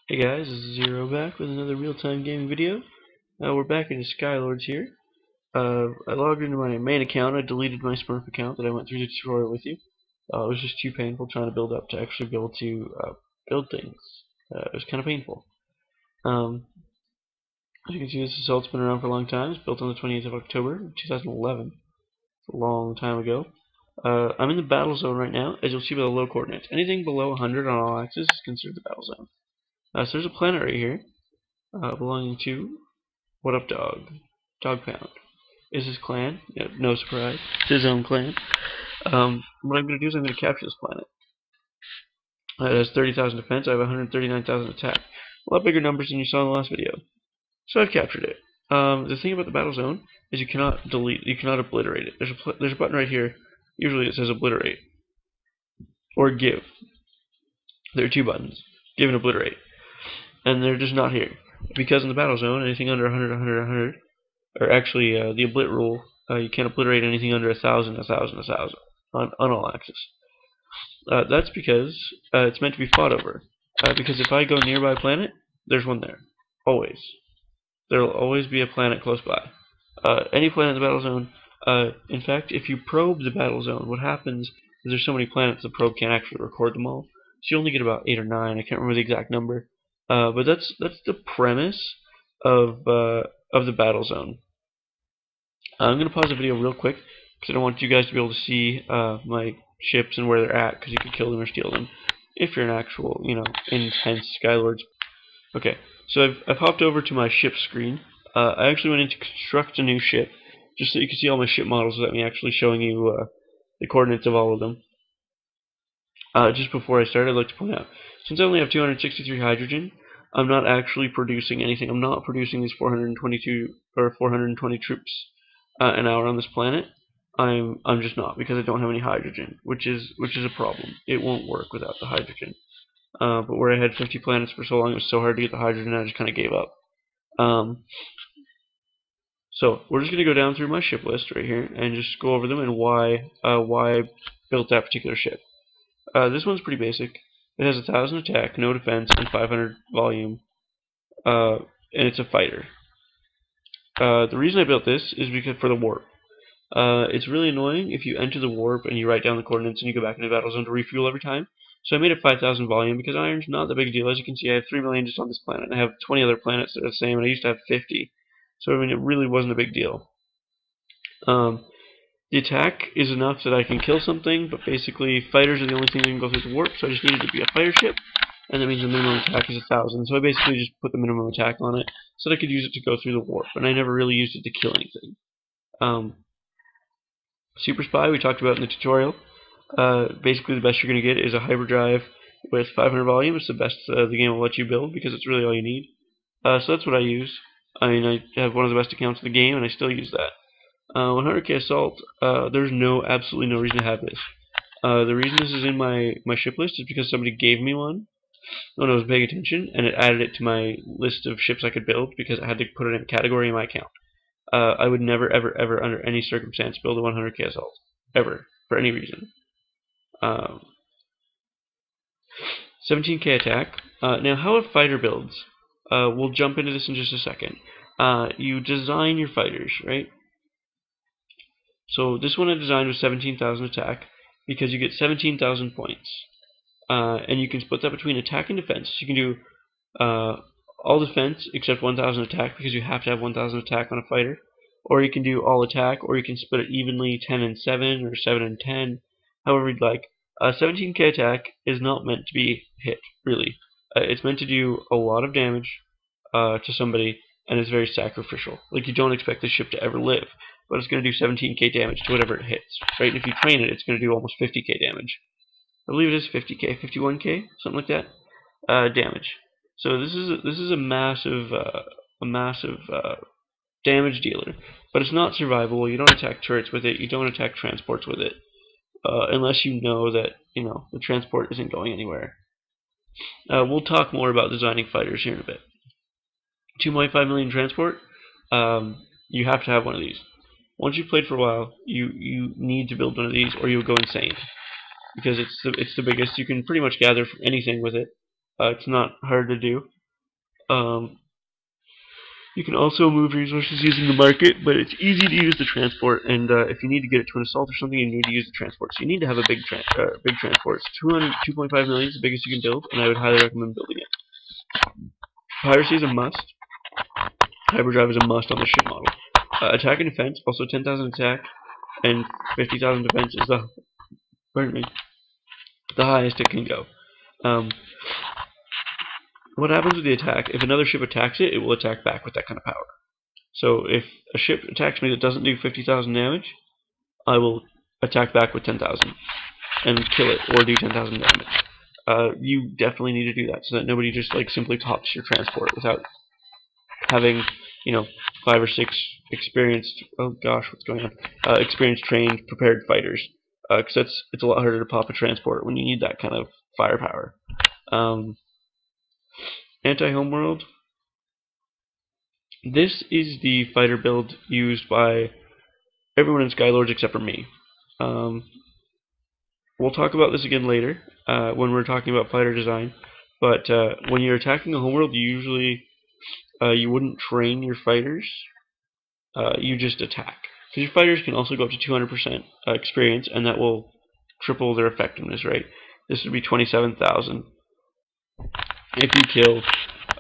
Hey guys, this is Zero back with another real-time gaming video. We're back into Sklords here. I logged into my main account. I deleted my Smurf account that I went through the tutorial with you. It was just too painful trying to build up to actually be able to build things. It was kind of painful. As you can see, this assault's been around for a long time. It's built on the 28th of October, 2011. It's a long time ago. I'm in the battle zone right now, as you'll see by the low coordinates. Anything below 100 on all axes is considered the battle zone. So there's a planet right here. Belonging to What Up Dog? Dog Pound. Is his clan. Yeah, no surprise. It's his own clan. What I'm going to do is I'm going to capture this planet. It has 30,000 defense. I have 139,000 attack. A lot bigger numbers than you saw in the last video. So I've captured it. The thing about the battle zone is you cannot delete, you cannot obliterate it. There's a button right here. Usually it says obliterate or give. There are two buttons, give and obliterate, and they're just not here. Because in the battle zone, anything under 100, 100, 100, or actually the oblit rule, you can't obliterate anything under 1,000, 1,000, 1,000 on all axes. That's because it's meant to be fought over. Because if I go nearby a planet, there's one there. Always. There will always be a planet close by. Any planet in the battle zone, in fact, if you probe the battle zone, what happens is there's so many planets the probe can't actually record them all. So you only get about 8 or 9, I can't remember the exact number. But that's the premise of the battle zone. I'm going to pause the video real quick because I don't want you guys to be able to see my ships and where they're at, because you could kill them or steal them if you're an actual, intense Skylords. Okay, so I've hopped over to my ship screen. I actually went in to construct a new ship just so you can see all my ship models without me actually showing you the coordinates of all of them. Just before I start, I'd like to point out, since I only have 263 hydrogen, I'm not actually producing anything. I'm not producing these 422 or 420 troops an hour on this planet. I'm just not, because I don't have any hydrogen, which is a problem. It won't work without the hydrogen. But where I had 50 planets for so long, it was so hard to get the hydrogen, I just kind of gave up. So we're just going to go down through my ship list right here and just go over them and why I built that particular ship. This one's pretty basic. It has 1,000 attack, no defense, and 500 volume, and it's a fighter. The reason I built this is because for the warp. It's really annoying if you enter the warp and you write down the coordinates and you go back into the battle zone to refuel every time. So I made it 5,000 volume because iron's not the big deal. As you can see, I have 3 million just on this planet, and I have 20 other planets that are the same, and I used to have 50. So I mean, it really wasn't a big deal. The attack is enough that I can kill something, but basically fighters are the only thing that can go through the warp, so I just needed to be a fighter ship, and that means the minimum attack is 1,000. So I basically just put the minimum attack on it so that I could use it to go through the warp, and I never really used it to kill anything. Super Spy, we talked about in the tutorial. Basically the best you're going to get is a hyperdrive with 500 volume. It's the best the game will let you build because it's really all you need. So that's what I use. I mean, I have one of the best accounts in the game, and I still use that. 100k assault, there's absolutely no reason to have this. The reason this is in my ship list is because somebody gave me one when I was paying attention, and it added it to my list of ships I could build because I had to put it in a category in my account. I would never, ever, ever, under any circumstance, build a 100k assault. Ever. For any reason. 17k attack. Now, how a fighter builds, we'll jump into this in just a second. You design your fighters, right? So this one I designed with 17,000 attack because you get 17,000 points. And you can split that between attack and defense. You can do all defense except 1,000 attack because you have to have 1,000 attack on a fighter. Or you can do all attack, or you can split it evenly 10 and 7 or 7 and 10, however you'd like. 17k attack is not meant to be hit, really. It's meant to do a lot of damage to somebody, and it's very sacrificial. Like, you don't expect this ship to ever live, but it's going to do 17k damage to whatever it hits, right? And if you train it, it's going to do almost 50k damage. I believe it is 50k, 51k, something like that, damage. So this is a massive damage dealer, but it's not survivable. You don't attack turrets with it. You don't attack transports with it, unless you know that the transport isn't going anywhere. We'll talk more about designing fighters here in a bit. 2.5 million transport. You have to have one of these. Once you've played for a while, you need to build one of these, or you'll go insane, because it's the biggest. You can pretty much gather from anything with it. It's not hard to do. You can also move resources using the market, but it's easy to use the transport, and if you need to get it to an assault or something, you need to use the transport. So you need to have a big transport. 2.5 million is the biggest you can build, and I would highly recommend building it. Piracy is a must. Hyperdrive is a must on the ship model. Attack and defense, also 10,000 attack and 50,000 defense is the highest it can go. What happens with the attack? If another ship attacks it, it will attack back with that kind of power. So if a ship attacks me that doesn't do 50,000 damage, I will attack back with 10,000 and kill it or do 10,000 damage. You definitely need to do that so that nobody just like simply tops your transport without having, 5 or 6 experienced, experienced, trained, prepared fighters. Because it's a lot harder to pop a transport when you need that kind of firepower. Anti-homeworld. This is the fighter build used by everyone in Sklords except for me. We'll talk about this again later when we're talking about fighter design. But when you're attacking a homeworld, you wouldn't train your fighters. You just attack. Because your fighters can also go up to 200% experience, and that will triple their effectiveness, right? This would be 27,000 if you kill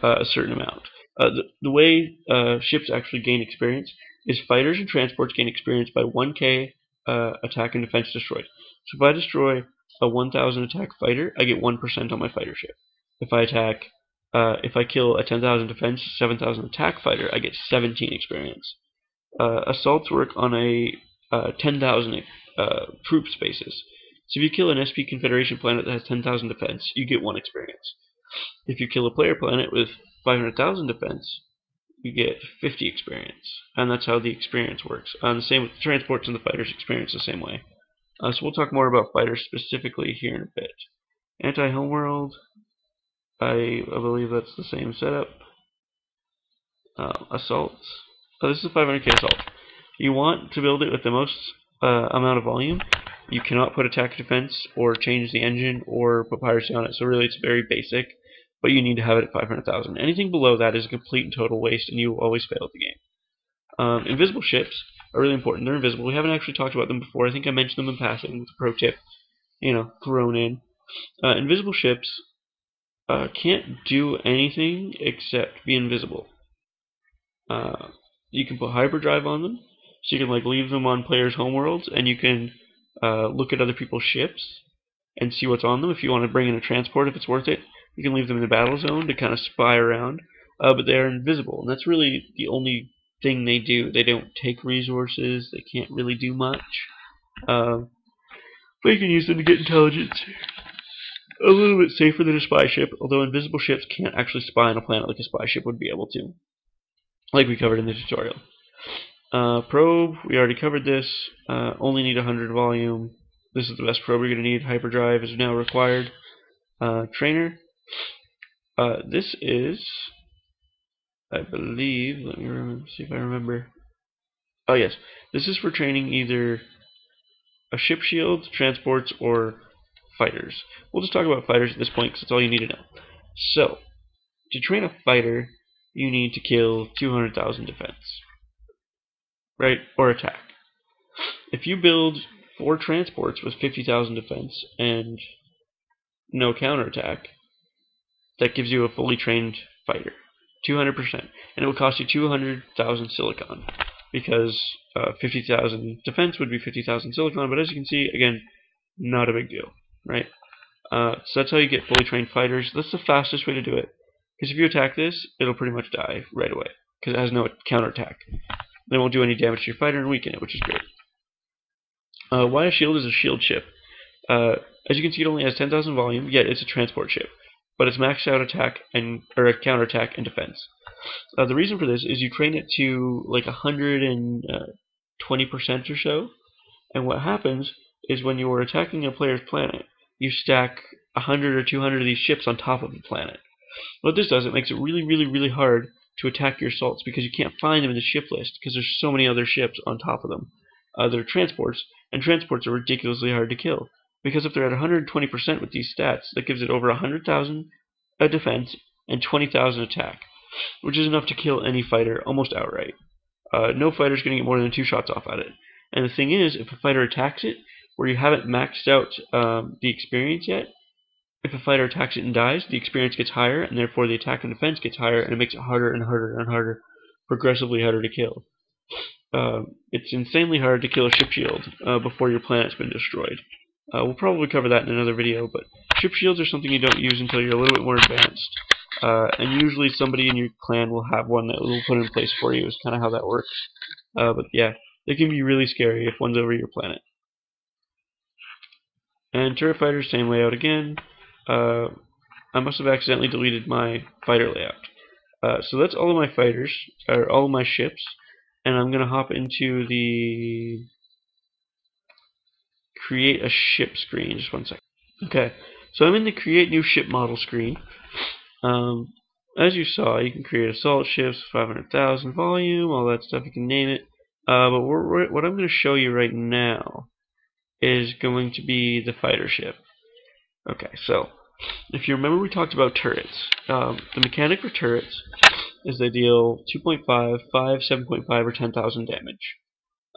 a certain amount. The way ships actually gain experience is fighters and transports gain experience by 1k attack and defense destroyed. So if I destroy a 1,000 attack fighter, I get 1% on my fighter ship. If I kill a 10,000 defense, 7,000 attack fighter, I get 17 experience. Assaults work on a 10,000 troop basis. So if you kill an SP Confederation planet that has 10,000 defense, you get 1 experience. If you kill a player planet with 500,000 defense, you get 50 experience. And that's how the experience works. The same with the transports and the fighters experience the same way. So we'll talk more about fighters specifically here in a bit. Anti-homeworld, I believe that's the same setup. Assaults. This is a 500k assault. You want to build it with the most amount of volume. You cannot put attack defense or change the engine or put piracy on it, so really it's very basic, but you need to have it at 500,000. Anything below that is a complete and total waste, and you will always fail at the game. Invisible ships are really important. They're invisible. We haven't actually talked about them before. I think I mentioned them in passing with a pro tip, thrown in. Invisible ships can't do anything except be invisible. You can put hyperdrive on them, so you can leave them on players' homeworlds, and you can look at other people's ships and see what's on them. If you want to bring in a transport, if it's worth it, you can leave them in the battle zone to kind of spy around. But they are invisible, and that's really the only thing they do. They don't take resources. They can't really do much. But you can use them to get intelligence. A little bit safer than a spy ship, although invisible ships can't actually spy on a planet like a spy ship would be able to, like we covered in the tutorial. Probe, we already covered this. Only need 100 volume. This is the best probe you're going to need. Hyperdrive is now required. Trainer. This is, I believe, let me see if I remember. Oh yes, this is for training either a ship shield, transports, or fighters. We'll just talk about fighters at this point because that's all you need to know. So, to train a fighter, you need to kill 200,000 defense, right? Or attack. If you build 4 transports with 50,000 defense and no counterattack, that gives you a fully trained fighter, 200%, and it will cost you 200,000 silicon, because 50,000 defense would be 50,000 silicon. But as you can see, again, not a big deal, right? So that's how you get fully trained fighters. That's the fastest way to do it, because if you attack this, it'll pretty much die right away, because it has no counterattack. They won't do any damage to your fighter and weaken it, which is great. Why a shield is a shield ship. As you can see, it only has 10,000 volume, yet it's a transport ship, but it's maxed out attack or counterattack and defense. The reason for this is you train it to like 120% or so, and what happens is when you're attacking a player's planet, you stack 100 or 200 of these ships on top of the planet. What this does, it makes it really, really, really hard to attack your assaults because you can't find them in the ship list because there's so many other ships on top of them. They're transports, and transports are ridiculously hard to kill because if they're at 120% with these stats, that gives it over 100,000 defense and 20,000 attack. which is enough to kill any fighter almost outright. No fighter's going to get more than 2 shots off at it. And the thing is, if a fighter attacks it, where you haven't maxed out the experience yet, if a fighter attacks it and dies, the experience gets higher, and therefore the attack and defense gets higher, and it makes it harder and harder and harder, progressively harder to kill. It's insanely hard to kill a ship shield before your planet's been destroyed. We'll probably cover that in another video, but ship shields are something you don't use until you're a little bit more advanced. And usually somebody in your clan will have one that will put in place for you, is kind of how that works. But yeah, they can be really scary if one's over your planet. And turret fighters, same layout again. I must have accidentally deleted my fighter layout. So that's all of my fighters, or all of my ships, and I'm going to hop into the create a ship screen. Just one second. Okay, so I'm in the create new ship model screen. As you saw, you can create assault ships, 500,000 volume, all that stuff, you can name it. But what I'm going to show you right now is going to be the fighter ship. Okay, so if you remember, we talked about turrets. The mechanic for turrets is they deal 2.5, 5, 7.5, or 10,000 damage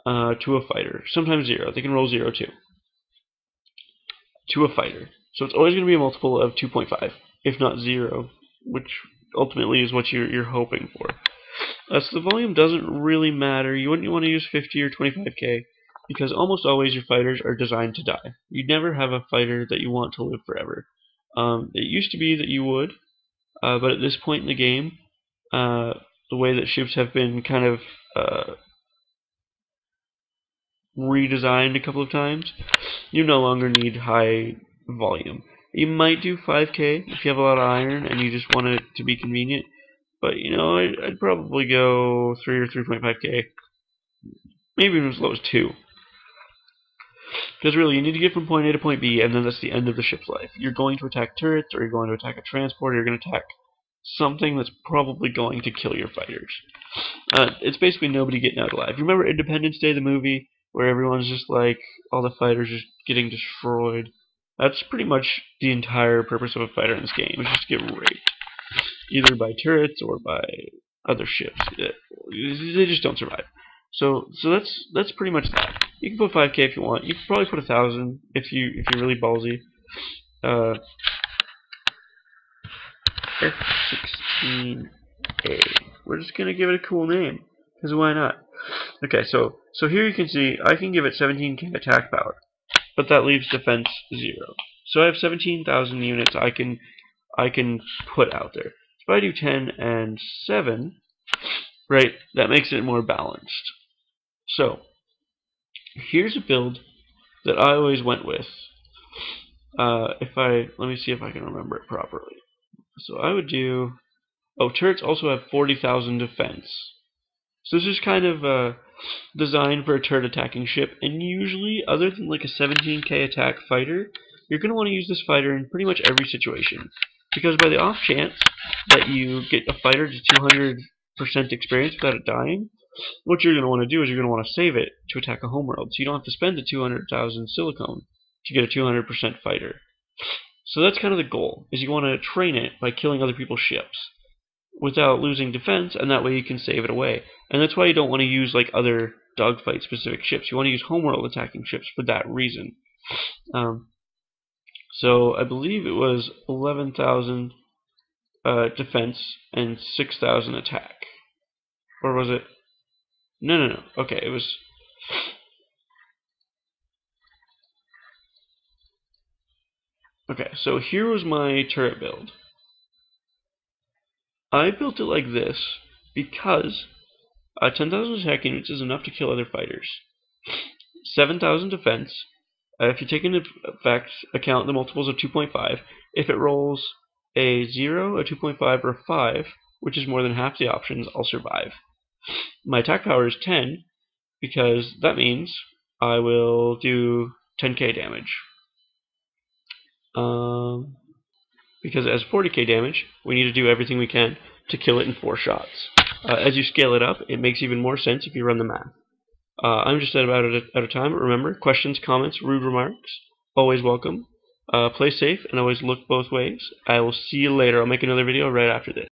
to a fighter. Sometimes 0. They can roll 0 too. To a fighter. So it's always going to be a multiple of 2.5, if not 0, which ultimately is what you're hoping for. So the volume doesn't really matter. You wouldn't want to use 50 or 25k, because almost always your fighters are designed to die. You never have a fighter that you want to live forever. It used to be that you would, but at this point in the game, the way that ships have been kind of redesigned a couple of times, you no longer need high volume. You might do 5k if you have a lot of iron and you just want it to be convenient, but you know, I'd probably go 3 or 3.5k, maybe even as low as 2. Because really, you need to get from point A to point B, and then that's the end of the ship's life. You're going to attack turrets, or you're going to attack a transport, or you're going to attack something that's probably going to kill your fighters. It's basically nobody getting out alive. You remember Independence Day, the movie, where everyone's just like, all the fighters just getting destroyed? That's pretty much the entire purpose of a fighter in this game, is just to get raped. Either by turrets or by other ships. They just don't survive. So that's pretty much that. You can put 5k if you want. You can probably put 1,000 if you're really ballsy. F-16A. We're just gonna give it a cool name, because why not? Okay, so here you can see I can give it 17k attack power, but that leaves defense 0. So I have 17,000 units I can put out there. If I do 10 and 7, right, that makes it more balanced. So here's a build that I always went with. Let me see if I can remember it properly. So I would do, turrets also have 40,000 defense. So this is kind of designed for a turret attacking ship, and usually, other than like a 17k attack fighter, you're going to want to use this fighter in pretty much every situation. Because by the off chance that you get a fighter to 200% experience without it dying, what you're going to want to do is you're going to want to save it to attack a homeworld, so you don't have to spend the 200,000 silicone to get a 200% fighter. So that's kind of the goal, is you want to train it by killing other people's ships without losing defense, and that way you can save it away. And that's why you don't want to use like other dogfight specific ships. You want to use homeworld attacking ships for that reason. So I believe it was 11,000 defense and 6,000 attack. Or was it? No. Okay, it was... Okay, so here was my turret build. I built it like this because 10,000 attack units is enough to kill other fighters. 7,000 defense. If you take into account the multiples of 2.5, if it rolls a 0, a 2.5, or a 5, which is more than half the options, I'll survive. My attack power is 10, because that means I will do 10k damage. Because it has 40k damage, we need to do everything we can to kill it in 4 shots. As you scale it up, it makes even more sense if you run the math. I'm just about out of time. Remember, questions, comments, rude remarks, always welcome. Play safe and always look both ways. I will see you later. I'll make another video right after this.